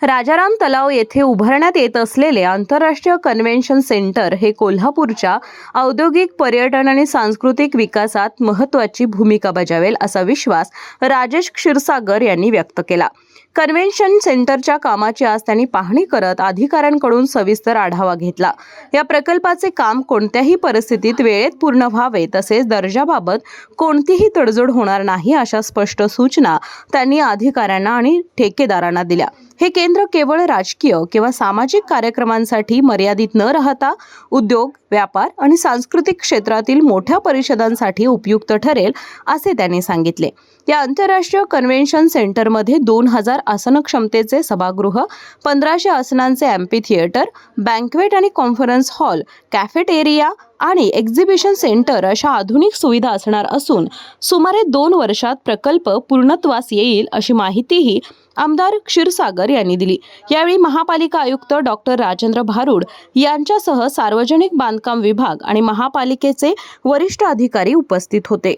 राजाराम तलाव येथे उभारण्यात येत असलेले आंतरराष्ट्रीय कन्व्हेन्शन सेंटर हे कोल्हापूरच्या औद्योगिक, पर्यटन आणि सांस्कृतिक विकासात महत्त्वाची भूमिका बजावेल असा विश्वास राजेश क्षीरसागर यांनी व्यक्त केला। कन्व्हेन्शन सेंटरच्या कामाची आज त्यांनी पाहणी करत अधिकाऱ्यांकडून सविस्तर आढावा घेतला। या प्रकल्पाचे काम कोणत्याही परिस्थितीत वेळेत पूर्ण व्हावे तसेच दर्जाबाबत कोणतीही तडजोड होणार नाही अशा स्पष्ट सूचना त्यांनी अधिकाऱ्यांना आणि ठेकेदारांना दिल्या। हे केंद्र केवळ राजकीय किंवा सामाजिक कार्यक्रमांसाठी मर्यादित न राहता उद्योग, व्यापार आणि सांस्कृतिक क्षेत्रातील मोठ्या परिषदांसाठी उपयुक्त ठरेल असे त्यांनी सांगितले। या आंतरराष्ट्रीय कन्व्हेन्शन सेंटरमध्ये 2000 आसन क्षमतेचे सभागृह, 1500 आसनांचे एम्पी थिएटर, बँक्वेट आणि कॉन्फरन्स हॉल, कॅफेटेरिया आणि एक्झिबिशन सेंटर अशा आधुनिक सुविधा असणार असून सुमारे 2 वर्षात प्रकल्प पूर्णत्वास येईल अशी माहितीही आमदार क्षीरसागर यांनी दिली। यावेळी महापालिका आयुक्त डॉक्टर राजेंद्र भारुड यांच्यासह सार्वजनिक बांधकाम विभाग आणि महापालिकेचे वरिष्ठ अधिकारी उपस्थित होते।